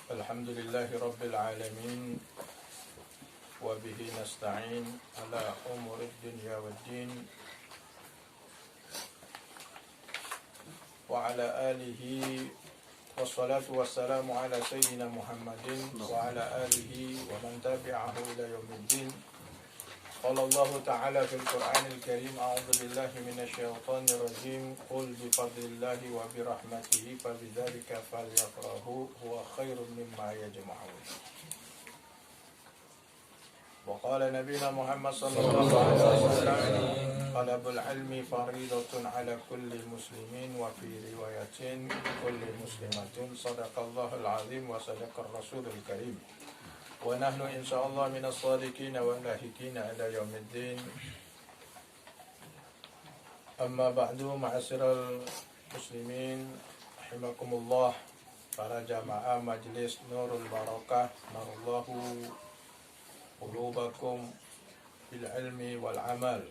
Alhamdulillahi Rabbil Alamin. Wa bihi nasta'in ala umurid dunya waddin. Wa ala alihi wassalatu wassalamu ala sayyidina Muhammadin wa ala alihi wa man tabi'ahu ila yaumiddin. Qala Allah Ta'ala fil Qur'anil Karim, a'udzu billahi minasyaitonir rajim. Qul bi fadlillahi wa bi rahmatihi fa bidzalika falyafrahu huwa khairum mimma yajma'un. Wa qala nabiyuna Muhammad sallallahu alaihi wasallam, talabul ilmi fariidatun ala kulli muslimin wa fi riwayatin kulli muslimatin. Shadaqallahul azim wa sadaqar rasulul karim. Wa nahnu insyaallah minas shadiqin wa lahiqin ila yaumiddin. Amma ba'du, ma'asyiral muslimin rahimakumullah, para jamaah Majlis Nurul Barakah, narallahu qulubakum bil ilmi wal amal,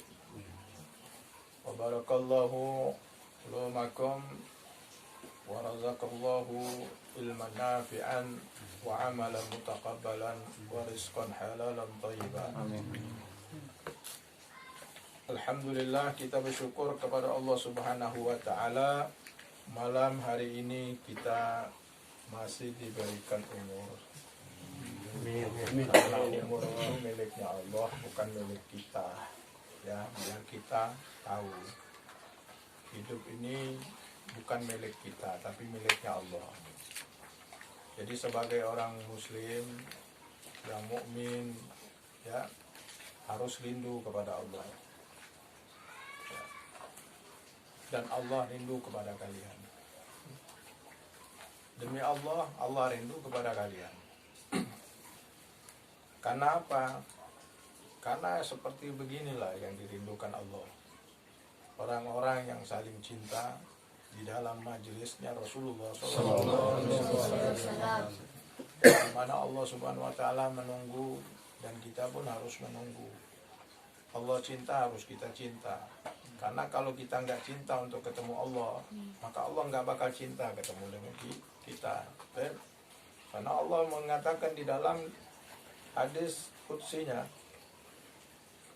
wa barakallahu ulumakum wa razaqallahu ilman nafi'an wa amalan mutaqabbalan wa rizqan halalan thayyiban. Amin. Alhamdulillah, kita bersyukur kepada Allah Subhanahu wa taala. Malam hari ini kita masih diberikan umur. Karena umur itu miliknya Allah, bukan milik kita. Ya, biar kita tahu hidup ini bukan milik kita, tapi miliknya Allah. Jadi sebagai orang muslim yang mukmin, ya, harus rindu kepada Allah. Ya. Dan Allah rindu kepada kalian. Demi Allah, Allah rindu kepada kalian. Karena apa? Karena seperti beginilah yang dirindukan Allah. Orang-orang yang saling cinta di dalam majelisnya Rasulullah SAW, di mana Allah Subhanahu Wa Taala menunggu dan kita pun harus menunggu. Allah cinta, harus kita cinta. Karena kalau kita nggak cinta untuk ketemu Allah, maka Allah nggak bakal cinta ketemu dengan kita. Karena Allah mengatakan di dalam hadis qudsinya,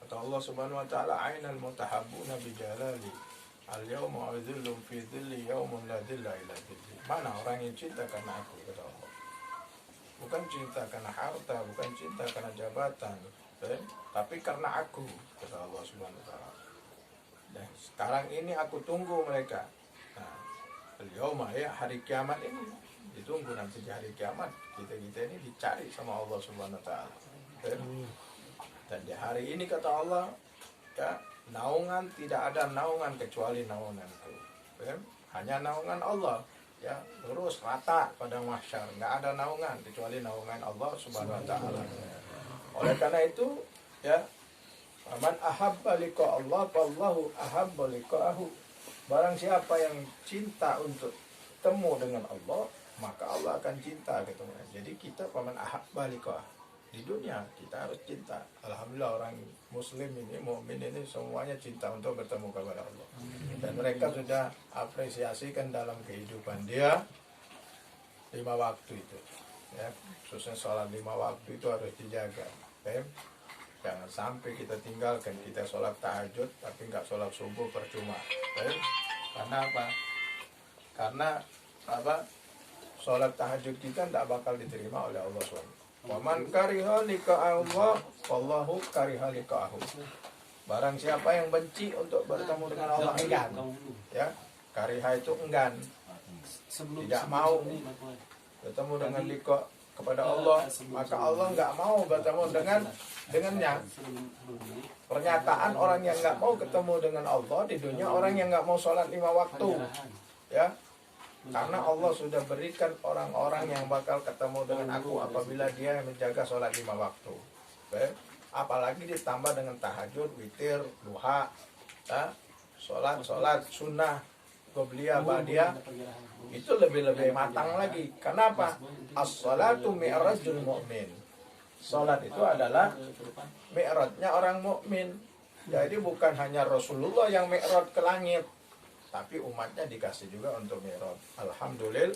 kata Allah Subhanahu Wa Taala, ainal mutahabbuna bijalali al-yawma a'udzillum fi dhilli yawmun la dhilla illa dhilli. Mana orang yang cinta karena aku, kata Allah. Bukan cinta karena harta, bukan cinta karena jabatan, tapi karena aku, kata Allah Subhanahu wa taala. Dan sekarang ini aku tunggu mereka. Nah, al-yawma, ya, hari kiamat ini ditunggu. Nanti di hari kiamat kita ini dicari sama Allah Subhanahu wa taala. Dan di hari ini, kata Allah, ya, naungan, tidak ada naungan kecuali naunganku. Hanya naungan Allah, ya, lurus rata pada mahsyar, nggak ada naungan kecuali naungan Allah Subhanahu wa taala. Oleh karena itu, ya, man ahabba liqa Allah fallahu ahabba liqa'ahu. Barang siapa yang cinta untuk temu dengan Allah, maka Allah akan cinta ketemu. Jadi kita man ahabba liqa'ahu. Di dunia kita harus cinta. Alhamdulillah, orang muslim ini, mukmin ini semuanya cinta untuk bertemu kepada Allah. Dan mereka sudah apresiasikan dalam kehidupan dia 5 waktu itu. Ya, khususnya sholat 5 waktu itu harus dijaga. Jangan sampai kita tinggalkan, kita sholat tahajud tapi nggak sholat subuh, percuma. Karena apa? Karena apa? Sholat tahajud kita tidak bakal diterima oleh Allah SWT. Waman kariha liqa Allah, wallahu kariha liqa'ahu. Barang siapa yang benci untuk bertemu dengan Allah, enggan. Ya, kariha itu enggan. Tidak mau bertemu dengan liqa kepada Allah, maka Allah enggak mau bertemu dengannya. Pernyataan orang yang enggak mau ketemu dengan Allah di dunia, orang yang enggak mau sholat 5 waktu. Ya. Karena Allah sudah berikan orang-orang yang bakal ketemu dengan aku apabila dia menjaga sholat 5 waktu. Apalagi ditambah dengan tahajud, witir, duha, sholat sunnah, qobliyah, ba'diyah, itu lebih matang lagi. Kenapa? As-sholatu mi'rajul mu'min. Sholat itu adalah mi'rajnya orang mukmin. Jadi bukan hanya Rasulullah yang mi'raj ke langit, tapi umatnya dikasih juga untuk mi'raj. Alhamdulillah.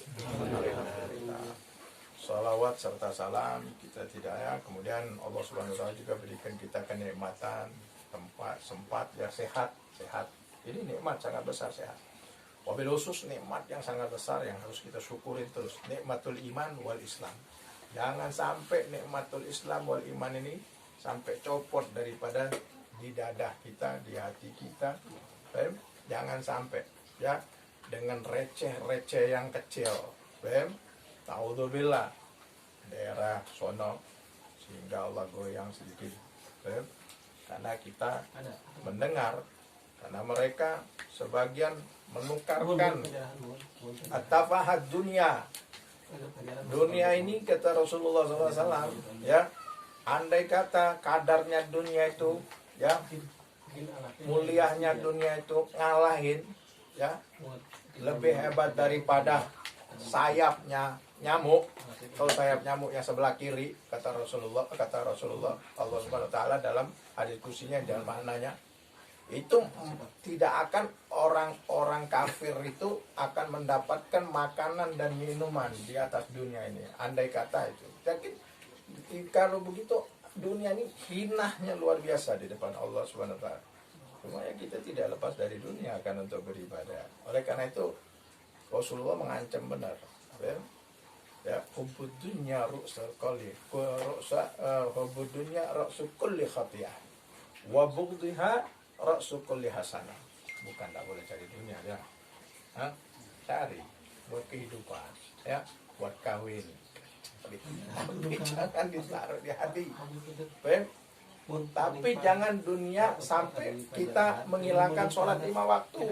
salawat serta salam kita tidak ya. Kemudian Allah Subhanahu wa taala juga berikan kita kenikmatan tempat sempat ya sehat. Ini nikmat sangat besar, sehat. Wabil khusus nikmat yang sangat besar yang harus kita syukurin terus, nikmatul iman wal Islam. Jangan sampai nikmatul Islam wal iman ini sampai copot daripada di dada kita, di hati kita. Jangan sampai ya dengan receh-receh yang kecil. Ta'udzubillah daerah sono sehingga Allah goyang sedikit. Karena kita mendengar, karena mereka sebagian menukarkan at-tafahat dunia ini, kata Rasulullah SAW ya, andai kata kadarnya dunia itu ya, muliahnya dunia itu ngalahin ya, lebih hebat daripada sayapnya nyamuk. Kalau sayap nyamuknya sebelah kiri, kata Rasulullah Allah Subhanahu wa taala dalam hadis kusinya dalam maknanya, itu tidak akan orang-orang kafir itu akan mendapatkan makanan dan minuman di atas dunia ini. Andai kata itu. Jadi kalau begitu dunia ini hinahnya luar biasa di depan Allah Subhanahu wa taala. Semuanya kita tidak lepas dari dunia kan untuk beribadah. Oleh karena itu Rasulullah mengancam benar. Ya, hubbud dunya ru'sul kulli hubbud dunya ra'sul kulli khatiyah wa bughdhiha ra'sul kulli hasanah. Bukan tak boleh cari dunia ya. Cari buat kehidupan ya, buat kawin. Jangan ditaruh di hati. Tapi jangan dunia sampai kita menghilangkan sholat 5 waktu.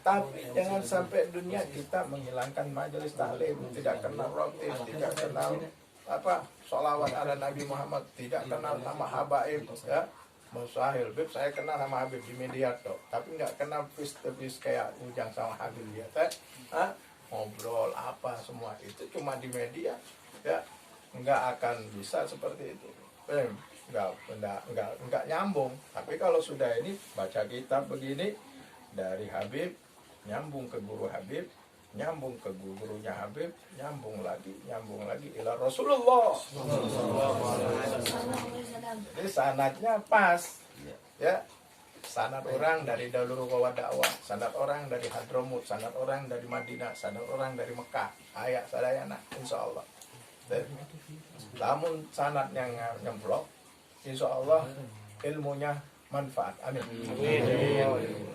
Tapi jangan sampai dunia kita menghilangkan majelis taklim, tidak kenal rotib, tidak kenal sholawat ala Nabi Muhammad, tidak kenal nama habaib ya. Mustahil, Bib saya kenal sama Habib di media toh, tapi nggak kenal face-to-face kayak Ujang sama Habib ya, ngobrol apa semua itu cuma di media ya, nggak akan bisa seperti itu. Nggak nyambung. Tapi kalau sudah ini baca kitab begini dari Habib nyambung ke guru Habib, nyambung ke gurunya Habib, nyambung lagi ila Rasulullah. Jadi sanadnya pas ya, sanad orang dari Dalur Qawa Dakwah, sanad orang dari Hadramut, sanad orang dari Madinah, sanad orang dari Mekah, ayat sadayana insyaallah. Namun sanad yang nyemplok, insyaallah ilmunya manfaat. Amin.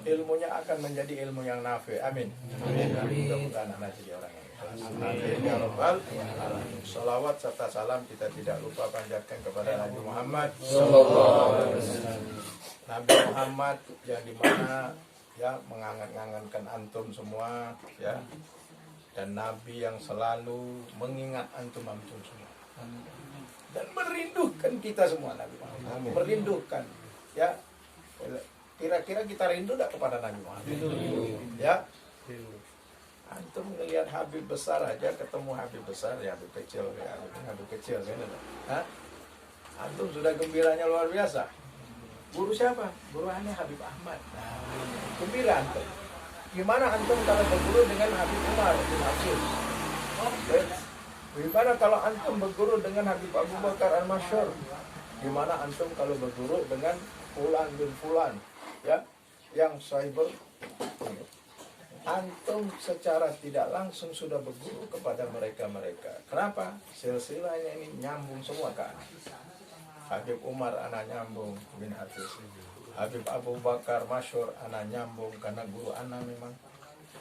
Ilmunya akan menjadi ilmu yang nafi. Amin. Mudah-mudahan anak jadi orang yang ikhlas. Amin ya rabbal alamin. Salawat serta salam kita tidak lupa panjatkan kepada Nabi Muhammad sallallahu alaihi wasallam. Nabi Muhammad yang dimana ya mengangan-angankan antum semua ya, dan Nabi yang selalu mengingat antum semua dan merindukan kita semua. Nabi Muhammad merindukan ya. Kira-kira kita rindu tidak kepada Nabi Muhammad? Ya, antum melihat Habib besar aja, ketemu Habib besar ya, Habib kecil ya, Habib kecil kan? Antum sudah gembiranya luar biasa. Guru siapa? Guru aneh Habib Ahmad. Gembira antum. Gimana antum kalau berguru dengan Habib Umar bin Abdul? Gimana kalau antum berguru dengan Habib Abu Bakar Al-Masyhur? Gimana antum kalau berguru dengan Fulan bin Fulan ya, yang cyber? Antum secara tidak langsung sudah berguru kepada mereka. Kenapa? Silsilahnya ini nyambung semua kan. Habib Umar anak nyambung bin Hafiz, Habib Abu Bakar Masyhur anak nyambung karena guru anak memang.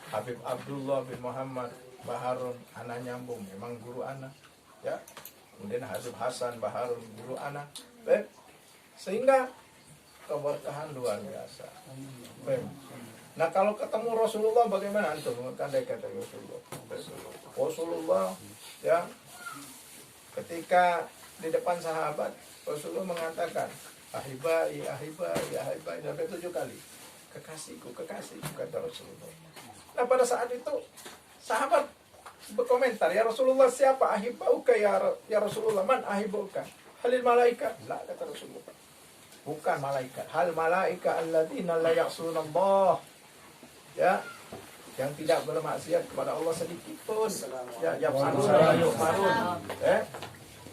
Habib Abdullah bin Muhammad Baharun anak nyambung memang guru anak ya. Kemudian Habib Hasan Baharun guru anak. Sehingga keberkahan luar biasa. Nah kalau ketemu Rasulullah bagaimana antum? Kan dia kata Rasulullah ya, ketika di depan sahabat Rasulullah mengatakan ahibai sampai 7 kali. Kekasihku kata Rasulullah. Nah pada saat itu sahabat berkomentar, ya Rasulullah siapa ahibauka ya Rasulullah, man ahibauka? Halil malaikat? La, kata Rasulullah. Bukan malaikat. Hal malaika alladzina la ya'sunallah. Ya. yang tidak bermaksiat kepada Allah sedikit pun. Ya, marun.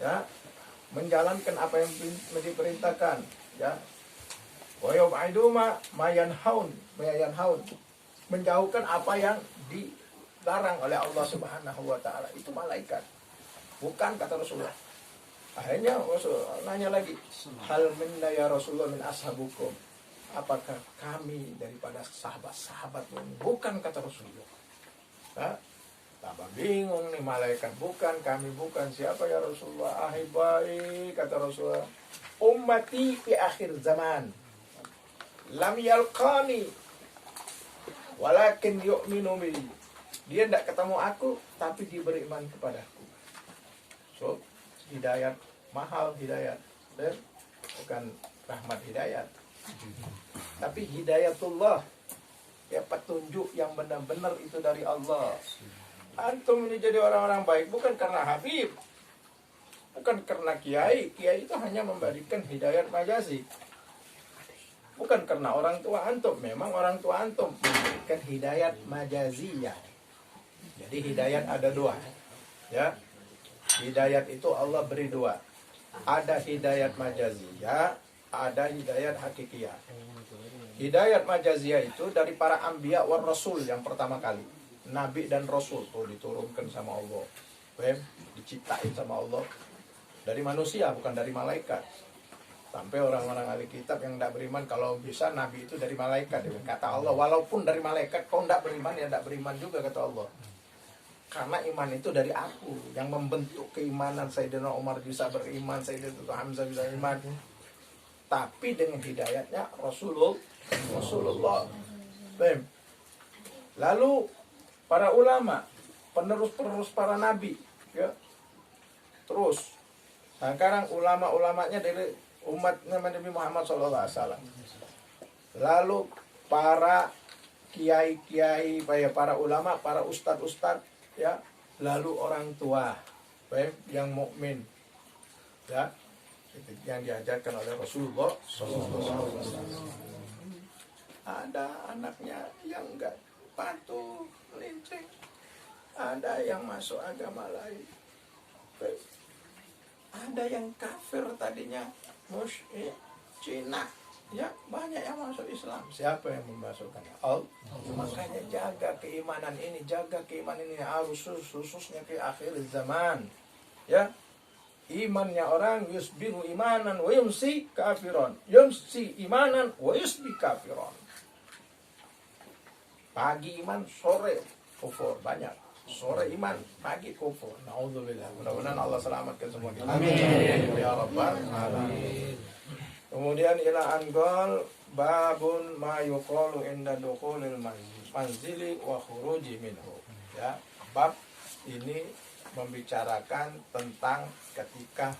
Ya, menjalankan apa yang diperintahkan. Ya. Wa yub'idu ma yanhaun, menjauhkan apa yang dilarang oleh Allah Subhanahu wa taala. Itu malaikat. Bukan, kata Rasulullah. Akhirnya Rasul nanya lagi, hal minna ya Rasulullah min ashabukum, apakah kami daripada sahabat-sahabatmu? Bukan, kata Rasulullah. Nah, tambah bingung nih malaikat, bukan, kami bukan. Siapa ya Rasulullah? Ahibai, kata Rasulullah, ummati fi akhir zaman lam yalqani walakin yu'minu bi. Dia tidak ketemu aku, tapi dia beriman kepadaku. So, hidayat mahal, hidayat, dan bukan rahmat hidayat, tapi hidayatullah, ya, petunjuk yang benar-benar itu dari Allah. Antum ini jadi orang-orang baik bukan karena Habib, bukan karena kiai. Kiai itu hanya memberikan hidayat majazi. Bukan karena orang tua antum, memang orang tua antum memberikan hidayat majaziyah. Jadi hidayat ada dua, ya. Hidayat itu Allah beri dua. Ada hidayat majaziyah, ada hidayat hakikiyah. Hidayat majaziyah itu dari para anbiya war rasul yang pertama kali. Nabi dan rasul tuh diturunkan sama Allah. Diciptain sama Allah. Dari manusia, bukan dari malaikat. Sampai orang-orang ahli kitab yang tidak beriman, kalau bisa Nabi itu dari malaikat. Kata Allah, walaupun dari malaikat, kau tidak beriman, ya tidak beriman juga, kata Allah. Karena iman itu dari aku, yang membentuk keimanan. Sayyidina Umar bisa beriman, Sayyidina Hamzah bisa beriman, tapi dengan hidayatnya Rasulullah. Lalu para ulama, penerus para nabi, ya. Terus sekarang ulama-ulamanya dari umatnya Nabi Muhammad SAW. Lalu para kiai-kiai, para ulama, para ustadz-ustadz, ya, lalu orang tua, yang mukmin, ya, yang diajarkan oleh Rasulullah SAW. Ada anaknya yang enggak patuh, melincing, ada yang masuk agama lain, ada yang kafir tadinya, Cina, ya, banyak yang masuk Islam. Siapa yang memasukkannya? Allah. Makanya jaga keimanan ini, harus khususnya ke akhir zaman. Ya, imannya orang yusbihu imanan wa yumsi kafiron, yumsi imanan wa yusbi kafiron. Pagi iman, sore kufur, banyak. Sore iman, pagi kufur. Nauzubillah. Mudah-mudahan Allah selamatkan semua kita. Amin. Ya Rabbal alamin. Kemudian ila anqal babun ma yuqalu inda dukhulil manzili wa khuruji minhu. Ya, bab ini membicarakan tentang ketika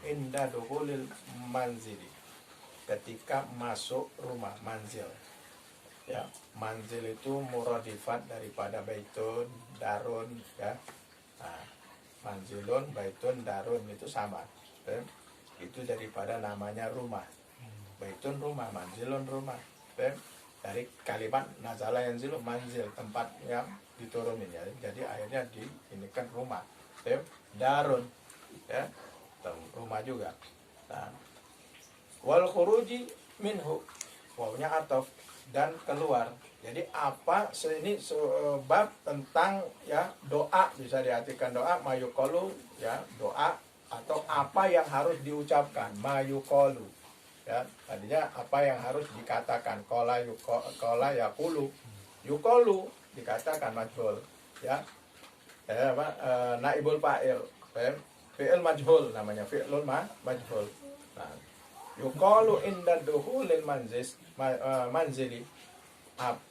inda dukhulil manzili. Ketika masuk rumah, manzil. Ya, manzil itu muradifat daripada baitun, darun, ya. Nah, manzilun, baitun, darun itu sama. Ya. Itu daripada namanya rumah. Baitun rumah, manzilun rumah. Dari kalimat nazala yanzilu, manzil, tempat yang diturunin, ya. Jadi akhirnya ini kan rumah. Darun, ya, rumah juga. Nah, wal khuruji minhu, wawnya ataf, dan keluar. Jadi apa ini sebab tentang, ya, doa, bisa diartikan doa mayuqalu, ya, doa atau apa yang harus diucapkan, mayuqalu, ya, tadinya apa yang harus dikatakan, qala yaqulu, yuqalu dikatakan majhul, ya, naibul fa'il, fi'il majhul namanya, fi'lun majhul. Nah, yuqalu inda dukhulil manzili,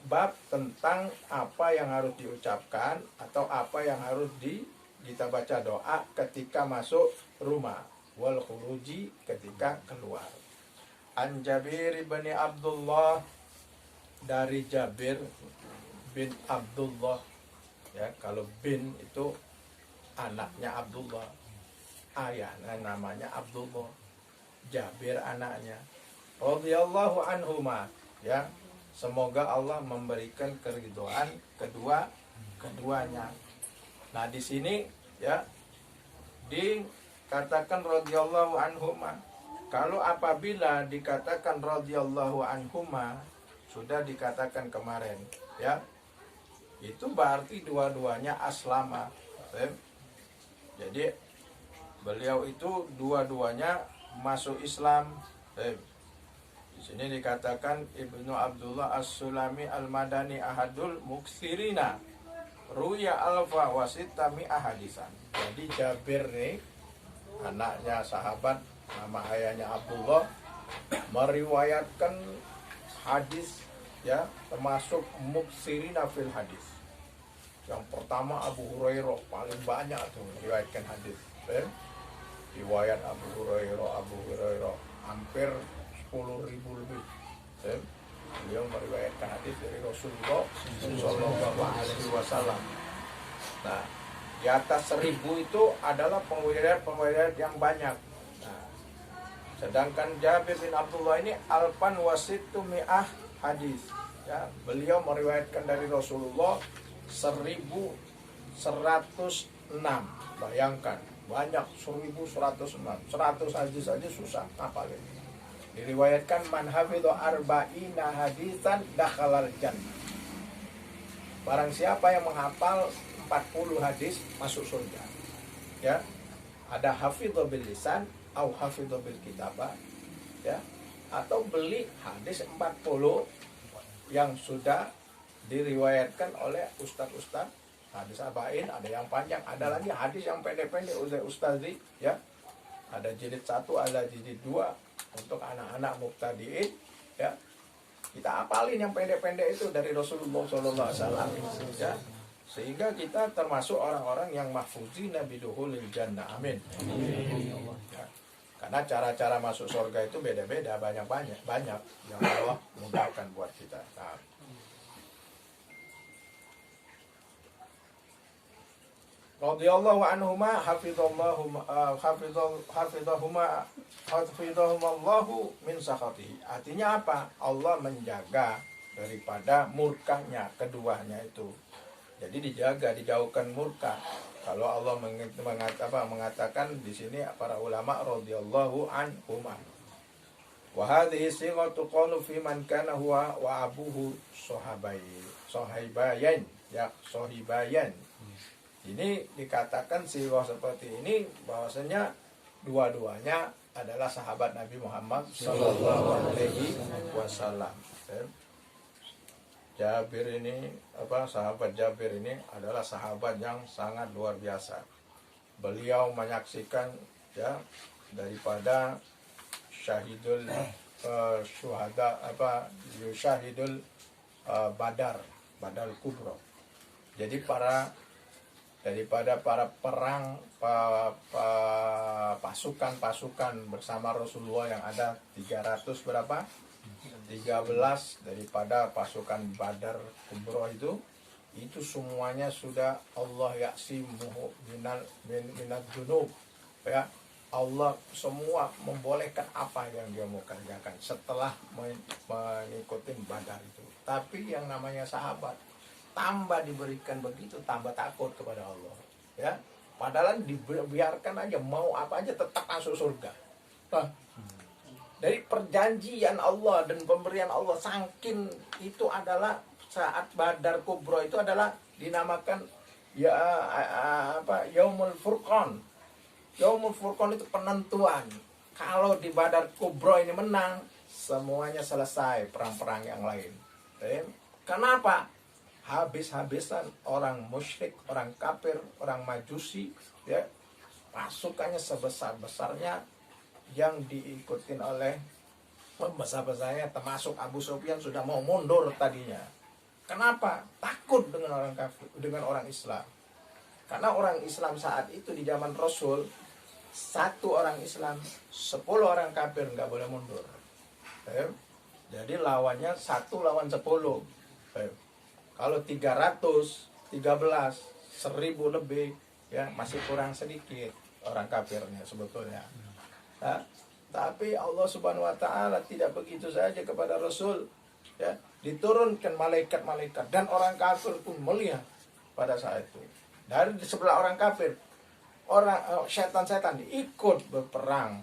bab tentang apa yang harus diucapkan atau apa yang harus kita baca doa ketika masuk rumah, wal khuruji, ketika keluar. An Jabir bin Abdullah, dari Jabir bin Abdullah, ya, kalau bin itu anaknya Abdullah, ayahnya namanya Abdullah, Jabir anaknya, radhiyallahu anhuma, ya, semoga Allah memberikan keridhaan keduanya. Nah, di sini ya dikatakan radhiyallahu anhuma. Kalau apabila dikatakan radhiyallahu anhuma, sudah dikatakan kemarin ya, itu berarti dua-duanya aslama. Jadi beliau itu dua-duanya masuk Islam. Di sini dikatakan Ibnu Abdullah As-Sulami Al-Madani ahadul muksirina ruya alfa wasitami ahadisan. Jadi Jabir nih, anaknya sahabat, nama ayahnya Abdullah, meriwayatkan hadis ya, termasuk muksirina fil hadis. Yang pertama Abu Hurairah, paling banyak tuh meriwayatkan hadis. Riwayat Abu Hurairah hampir 10.000 lebih. Beliau meriwayatkan hadis dari Rasulullah Shallallahu Alaihi Wasallam. Nah, di atas 1.000 itu adalah pengwilayat yang banyak. Nah, sedangkan Jabir bin Abdullah ini alfan wasitu mi'ah hadis. Ya, beliau meriwayatkan dari Rasulullah 1.106. Bayangkan, banyak 1.106. 100 hadis saja susah hafalin. Diriwayatkan man hafidhu arba'ina hadisan dakhalal jannah. Barang siapa yang menghafal 40 hadis masuk surga. Ya. Ada hafidhu bil lisan atau hafidhu bil kitabah, ya. Atau beli hadis 40 yang sudah diriwayatkan oleh ustaz-ustaz hadis arba'in, ada yang panjang, ada lagi hadis yang pendek-pendek ustazi, ya. Ada jilid 1, ada jilid 2 untuk anak-anak mubtadiin, ya. Kita apalin yang pendek-pendek itu dari Rasulullah SAW, ya. Sehingga kita termasuk orang-orang yang mahfuzina biduhulil jannah. Amin. Ya. Karena cara-cara masuk surga itu beda-beda, banyak yang Allah mudahkan buat kita. Nah. Radhiyallahu anhuma hafidhahumallahu min sakhatihi. Artinya apa? Allah menjaga daripada murkanya keduanya itu. Jadi dijaga, dijauhkan murka. Kalau Allah mengatakan di sini para ulama radhiyallahu anhuma. Wa hadhihi sighatu qalu fi man kana huwa wa abuhu sahibayan, ya, sahibayan. Ini dikatakan sighah seperti ini bahwasanya dua-duanya adalah sahabat Nabi Muhammad sallallahu alaihi wasallam. Jabir ini sahabat Jabir ini adalah sahabat yang sangat luar biasa. Beliau menyaksikan ya daripada syahidul syuhada syahidul Badar Kubra. Jadi daripada para perang pasukan bersama Rasulullah yang ada 300 berapa? 13 daripada pasukan Badar Kubra itu semuanya sudah Allah yaksimuhu minad dzunub, ya. Allah semua membolehkan apa yang dia mau kerjakan setelah mengikuti Badar itu. Tapi yang namanya sahabat tambah diberikan begitu, tambah takut kepada Allah, ya. Padahal dibiarkan aja mau apa aja tetap masuk surga. Nah, dari perjanjian Allah dan pemberian Allah saking itu adalah saat Badar Kubra itu adalah dinamakan Yaumul Furqan. Yaumul Furqan itu penentuan. Kalau di Badar Kubra ini menang, semuanya selesai perang-perang yang lain. Kenapa? Habis-habisan orang musyrik, orang kafir, orang majusi, ya, pasukannya sebesar-besarnya yang diikutin oleh pembesar-besarnya termasuk Abu Sufyan sudah mau mundur tadinya. Kenapa? Takut dengan orang kafir, dengan orang Islam. Karena orang Islam saat itu di zaman Rasul, 1 orang Islam, 10 orang kafir nggak boleh mundur. Jadi lawannya 1 lawan 10. Kalau 313, 1000 lebih, ya masih kurang sedikit orang kafirnya sebetulnya. Nah, tapi Allah Subhanahu wa taala tidak begitu saja kepada Rasul. ya, diturunkan malaikat-malaikat dan orang kafir pun melihat pada saat itu. Dari sebelah orang kafir, setan-setan ikut berperang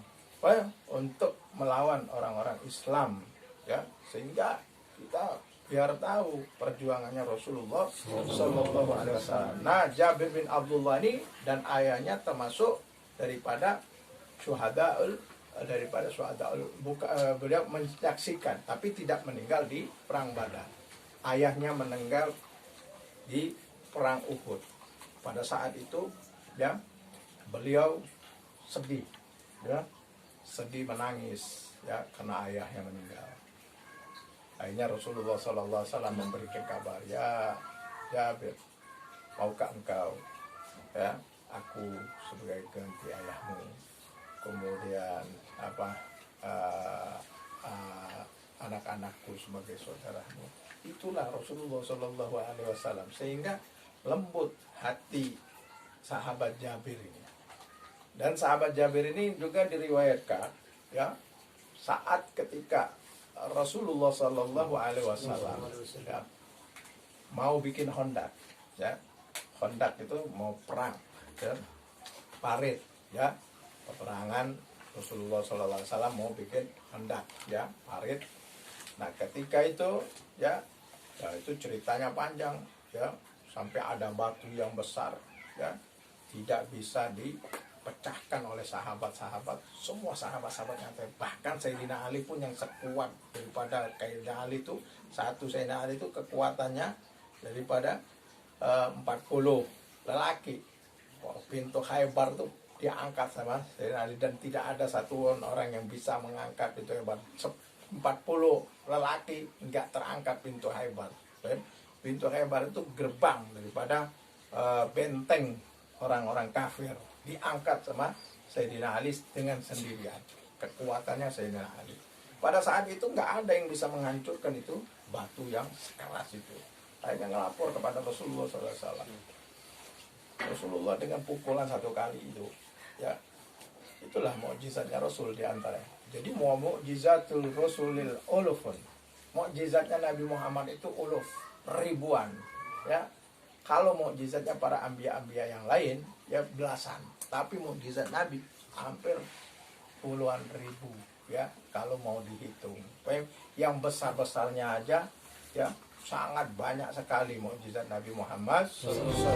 untuk melawan orang-orang Islam, ya, sehingga kita biar tahu perjuangannya Rasulullah Sallallahu Alaihi Wasallam. Nah, Jabir bin Abdullah ini dan ayahnya termasuk daripada syuhadaul beliau menyaksikan tapi tidak meninggal di perang Badar. Ayahnya meninggal di perang Uhud. Pada saat itu, ya, beliau sedih, ya, sedih menangis, ya, karena ayahnya meninggal. Akhirnya Rasulullah Sallallahu Alaihi Wasallam memberikan kabar, ya Jabir, maukah engkau, ya, aku sebagai ganti ayahmu, kemudian anak-anakku sebagai saudaramu. Itulah Rasulullah Sallallahu Alaihi Wasallam, sehingga lembut hati sahabat Jabir ini. Dan sahabat Jabir ini juga diriwayatkan, ya, saat ketika Rasulullah Sallallahu Alaihi Wasallam, ya, mau bikin hondak, ya, hondak itu mau perang, ya, parit, ya, peperangan. Rasulullah Sallallahu Alaihi Wasallam mau bikin hondak, ya, parit. Nah, ketika itu, ya, itu ceritanya panjang, ya, sampai ada batu yang besar, ya, tidak bisa dipecahkan oleh sahabat-sahabat. Semua sahabat-sahabat yang bahkan Sayyidina Ali pun yang sekuat daripada Sayyidina Ali itu, Sayyidina Ali itu kekuatannya daripada 40 lelaki. Pintu Khaybar tuh diangkat sama Sayyidina Ali dan tidak ada satu orang yang bisa mengangkat pintu Khaybar. 40 lelaki enggak terangkat pintu Khaybar. Pintu Khaybar itu gerbang daripada benteng orang-orang kafir, diangkat sama Sayyidina Ali dengan sendirian. Kekuatannya Sayyidina Ali. Pada saat itu enggak ada yang bisa menghancurkan itu batu yang sekeras itu. Akhirnya ngelapor kepada Rasulullah SAW. Rasulullah dengan pukulan satu kali itu, ya, itulah mukjizatnya Rasul diantaranya. Jadi mukjizatul Rasulil ulufun, mukjizatnya Nabi Muhammad itu uluf, ribuan, ya. Kalau mukjizatnya para anbiya-anbiya yang lain, ya, belasan. Tapi mukjizat Nabi hampir puluhan ribu, ya, kalau mau dihitung. Yang besar-besarnya aja, ya, sangat banyak sekali mukjizat Nabi Muhammad SAW.